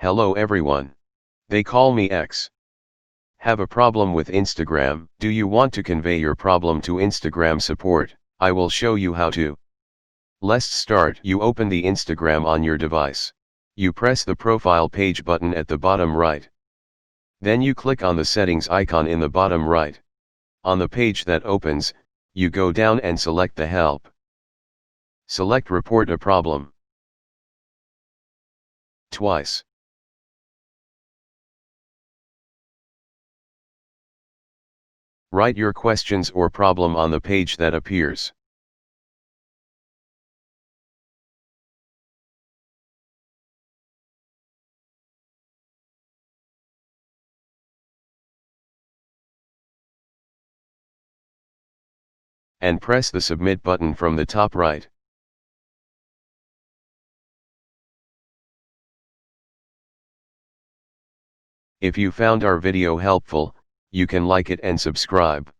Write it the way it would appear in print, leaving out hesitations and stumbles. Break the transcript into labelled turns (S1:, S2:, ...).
S1: Hello everyone. They call me X. Have a problem with Instagram? Do you want to convey your problem to Instagram support? I will show you how to. Let's start. You open the Instagram on your device. You press the profile page button at the bottom right. Then you click on the settings icon in the bottom right. On the page that opens, you go down and select the help. Select report a problem. Twice. Write your questions or problem on the page that appears. And press the submit button from the top right. If you found our video helpful, you can like it and subscribe.